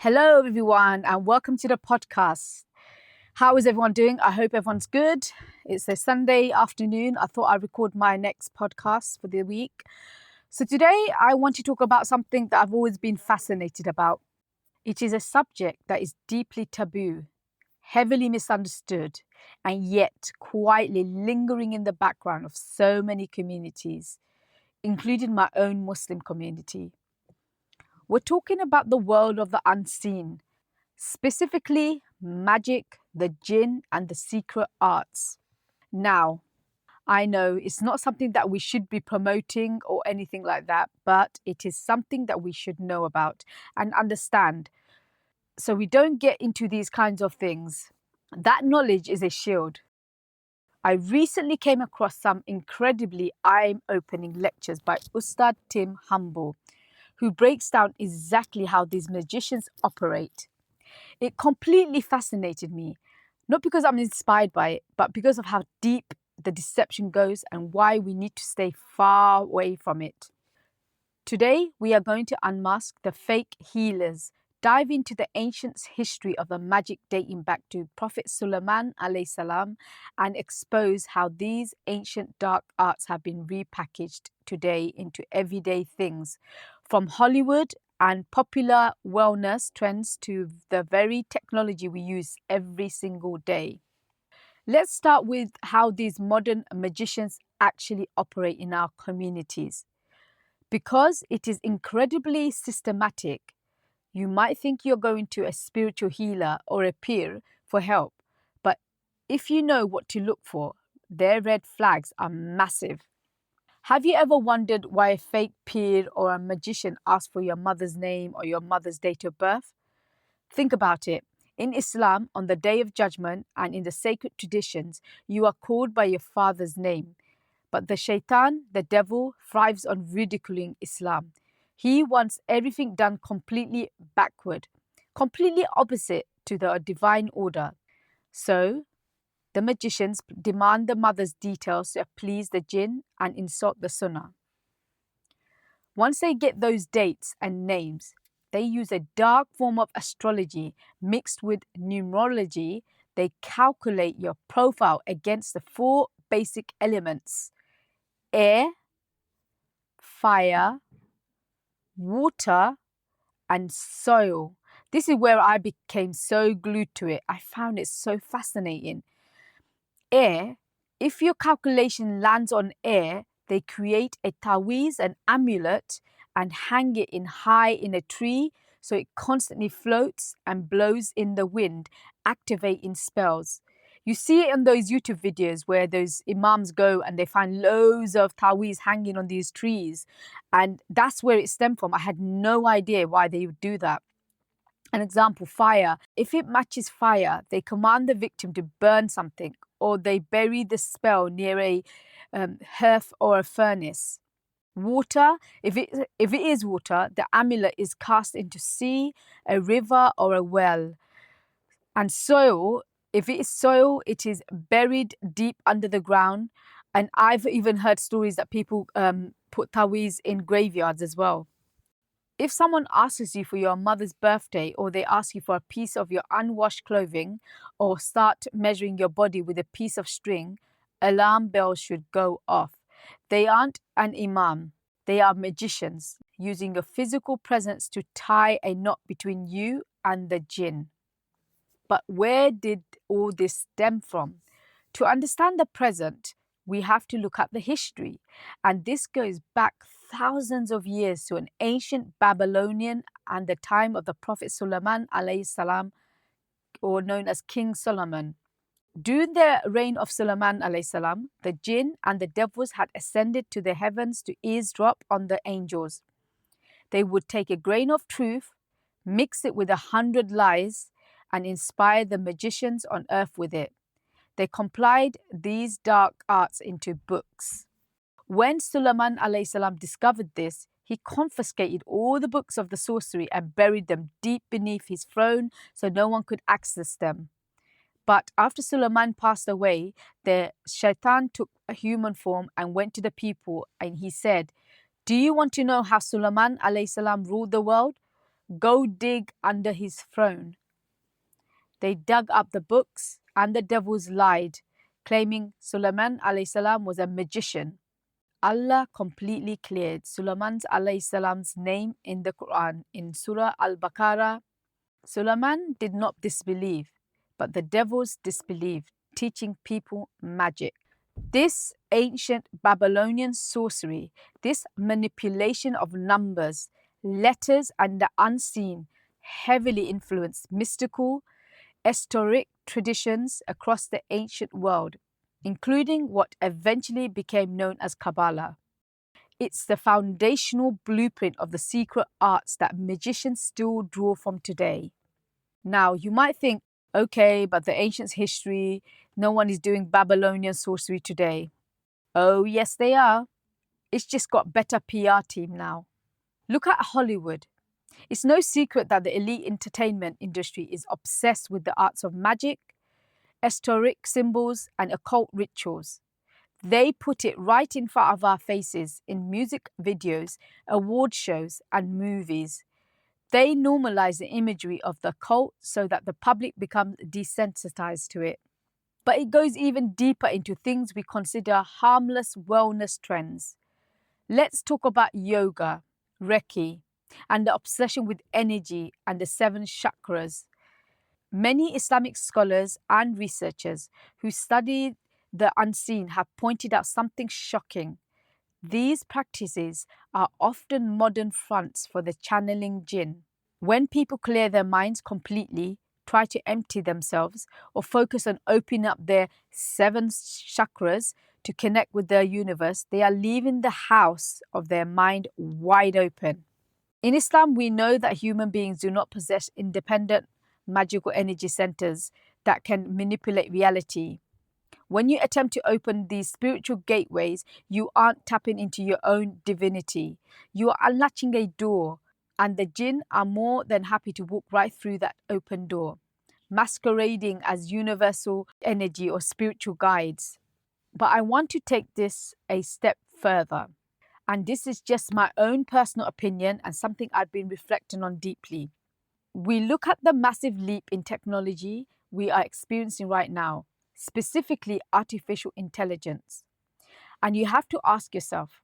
Hello, everyone, and welcome to the podcast. How is everyone doing? I hope everyone's good. It's a Sunday afternoon. I thought I'd record my next podcast for the week. So, today I want to talk about something that I've always been fascinated about. It is a subject that is deeply taboo, heavily misunderstood, and yet quietly lingering in the background of so many communities, including my own Muslim community. We're talking about the world of the unseen. Specifically, magic, the jinn, and the secret arts. Now, I know it's not something that we should be promoting or anything like that, but it is something that we should know about and understand so we don't get into these kinds of things. That knowledge is a shield. I recently came across some incredibly eye-opening lectures by Ustad Tim Humble, who breaks down exactly how these magicians operate. It completely fascinated me, not because I'm inspired by it, but because of how deep the deception goes and why we need to stay far away from it. Today, we are going to unmask the fake healers, dive into the ancient history of the magic dating back to Prophet Sulaiman alayhi salam, and expose how these ancient dark arts have been repackaged today into everyday things, from Hollywood and popular wellness trends to the very technology we use every single day. Let's start with how these modern magicians actually operate in our communities. Because it is incredibly systematic, you might think you're going to a spiritual healer or a peer for help, but if you know what to look for, their red flags are massive. Have you ever wondered why a fake peer or a magician asks for your mother's name or your mother's date of birth? Think about it. In Islam, on the Day of Judgment and in the sacred traditions, you are called by your father's name. But the shaitan, the devil, thrives on ridiculing Islam. He wants everything done completely backward, completely opposite to the divine order. So, the magicians demand the mother's details to please the jinn and insult the sunnah. Once they get those dates and names, they use a dark form of astrology mixed with numerology. They calculate your profile against the four basic elements: air, fire, water, and soil. This is where I became so glued to it. I found it so fascinating. Air, if your calculation lands on air, they create a tawiz, an amulet, and hang it in high in a tree so it constantly floats and blows in the wind, activating spells. You see it in those YouTube videos where those imams go and they find loads of tawiz hanging on these trees. And that's where it stemmed from. I had no idea why they would do that. An example, fire. If it matches fire, they command the victim to burn something, or they bury the spell near a hearth or a furnace. Water, if it is water, the amulet is cast into sea, a river, or a well. And soil, if it is soil, it is buried deep under the ground. And I've even heard stories that people put tawiz in graveyards as well. If someone asks you for your mother's birthday, or they ask you for a piece of your unwashed clothing, or start measuring your body with a piece of string, alarm bells should go off. They aren't an imam, they are magicians, using your physical presence to tie a knot between you and the jinn. But where did all this stem from? To understand the present, we have to look at the history. And this goes back thousands of years to an ancient Babylonian and the time of the Prophet Sulaiman alayhi salam, or known as King Solomon. During the reign of Sulaiman alayhi salam, the jinn and the devils had ascended to the heavens to eavesdrop on the angels. They would take a grain of truth, mix it with 100 lies, and inspire the magicians on earth with it. They compiled these dark arts into books. When Sulaiman alayhi salam discovered this, he confiscated all the books of the sorcery and buried them deep beneath his throne so no one could access them. But after Sulaiman passed away, the shaitan took a human form and went to the people, and he said, "Do you want to know how Sulaiman alayhi salam ruled the world? Go dig under his throne. They dug up the books and the devils lied, claiming Sulaiman alayhi salam was a magician. Allah completely cleared Sulaiman alayhi salam's name in the Quran in Surah Al-Baqarah. Sulaiman did not disbelieve, but the devils disbelieved, teaching people magic. This ancient Babylonian sorcery, this manipulation of numbers, letters, and the unseen, heavily influenced mystical, esoteric traditions across the ancient world, including what eventually became known as Kabbalah. It's the foundational blueprint of the secret arts that magicians still draw from today. Now, you might think, okay, but the ancients' history, no one is doing Babylonian sorcery today. Oh, yes, they are. It's just got better PR team now. Look at Hollywood. It's no secret that the elite entertainment industry is obsessed with the arts of magic, esoteric symbols, and occult rituals. They put it right in front of our faces in music videos, award shows, and movies. They normalize the imagery of the occult so that the public becomes desensitized to it. But it goes even deeper into things we consider harmless wellness trends. Let's talk about yoga, Reiki, and the obsession with energy and the 7 chakras. Many Islamic scholars and researchers who study the unseen have pointed out something shocking. These practices are often modern fronts for the channeling jinn. When people clear their minds completely, try to empty themselves, or focus on opening up their 7 chakras to connect with their universe, they are leaving the house of their mind wide open. In Islam, we know that human beings do not possess independent magical energy centers that can manipulate reality. When you attempt to open these spiritual gateways, you aren't tapping into your own divinity. You are unlatching a door, and the jinn are more than happy to walk right through that open door, masquerading as universal energy or spiritual guides. But I want to take this a step further. And this is just my own personal opinion and something I've been reflecting on deeply. We look at the massive leap in technology we are experiencing right now, specifically artificial intelligence. And you have to ask yourself,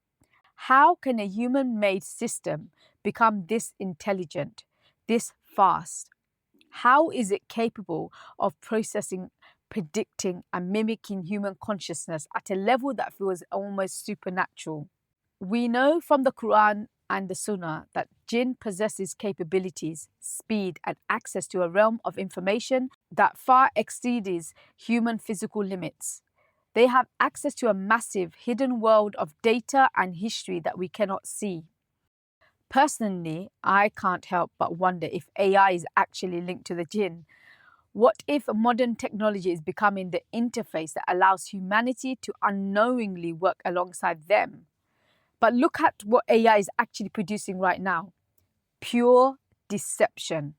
how can a human-made system become this intelligent, this fast? How is it capable of processing, predicting, and mimicking human consciousness at a level that feels almost supernatural? We know from the Quran and the Sunnah that jinn possesses capabilities, speed, and access to a realm of information that far exceeds human physical limits. They have access to a massive hidden world of data and history that we cannot see. Personally, I can't help but wonder if AI is actually linked to the jinn. What if modern technology is becoming the interface that allows humanity to unknowingly work alongside them? But look at what AI is actually producing right now. Pure deception.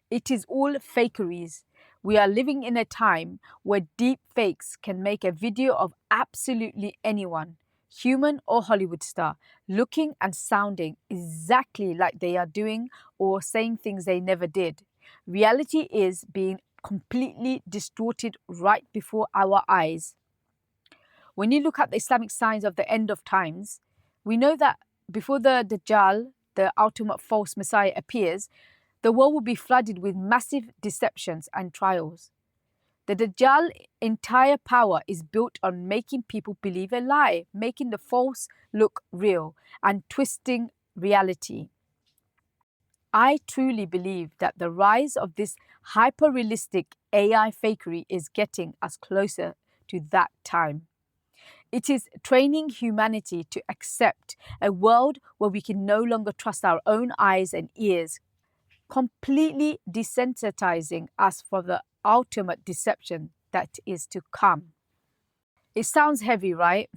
It is all fakeries. We are living in a time where deep fakes can make a video of absolutely anyone, human or Hollywood star, looking and sounding exactly like they are doing or saying things they never did. Reality is being completely distorted right before our eyes. When you look at the Islamic signs of the end of times, we know that before the Dajjal, the ultimate false Messiah, appears, the world will be flooded with massive deceptions and trials. The Dajjal's entire power is built on making people believe a lie, making the false look real, and twisting reality. I truly believe that the rise of this hyper-realistic AI fakery is getting us closer to that time. It is training humanity to accept a world where we can no longer trust our own eyes and ears, completely desensitizing us from the ultimate deception that is to come. It sounds heavy, right?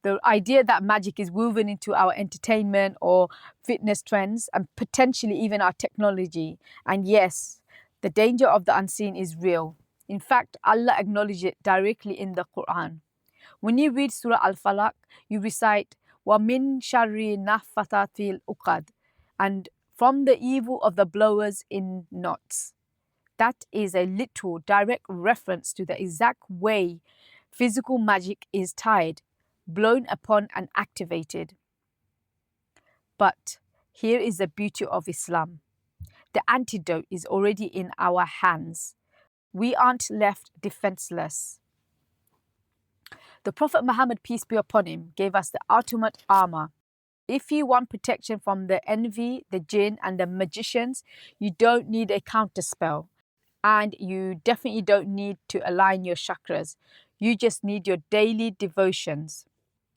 The idea that magic is woven into our entertainment or fitness trends and potentially even our technology. And yes, the danger of the unseen is real. In fact, Allah acknowledged it directly in the Quran. When you read Surah Al-Falaq, you recite وَمِن شَرِّ نَفَّثَاتِ الْعُقَدِ, and from the evil of the blowers in knots. That is a literal, direct reference to the exact way physical magic is tied, blown upon, and activated. But here is the beauty of Islam. The antidote is already in our hands. We aren't left defenseless. The Prophet Muhammad, peace be upon him, gave us the ultimate armor. If you want protection from the envy, the jinn, and the magicians, you don't need a counterspell. And you definitely don't need to align your chakras. You just need your daily devotions.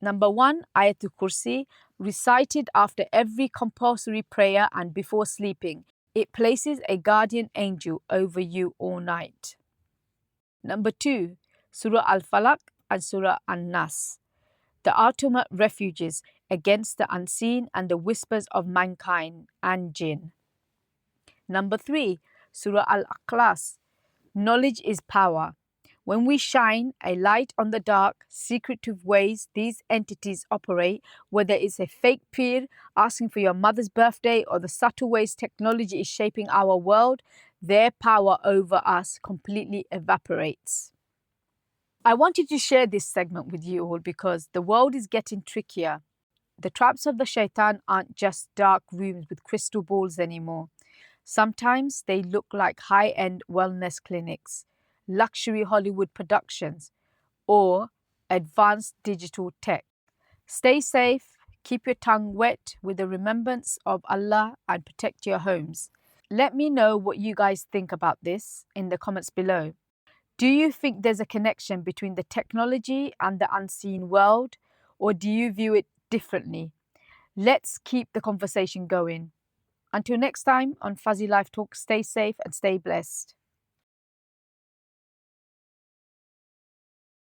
Number 1, Ayatul Kursi, recited after every compulsory prayer and before sleeping. It places a guardian angel over you all night. Number 2, Surah Al-Falaq and Surah An-Nas, the ultimate refuges against the unseen and the whispers of mankind and jinn. Number 3, Surah Al-Ikhlas, knowledge is power. When we shine a light on the dark, secretive ways these entities operate, whether it's a fake peer asking for your mother's birthday or the subtle ways technology is shaping our world, their power over us completely evaporates. I wanted to share this segment with you all because the world is getting trickier. The traps of the shaitan aren't just dark rooms with crystal balls anymore. Sometimes they look like high-end wellness clinics, luxury Hollywood productions, or advanced digital tech. Stay safe, keep your tongue wet with the remembrance of Allah, and protect your homes. Let me know what you guys think about this in the comments below. Do you think there's a connection between the technology and the unseen world, or do you view it differently? Let's keep the conversation going. Until next time on Fuzzy Life Talk, stay safe and stay blessed.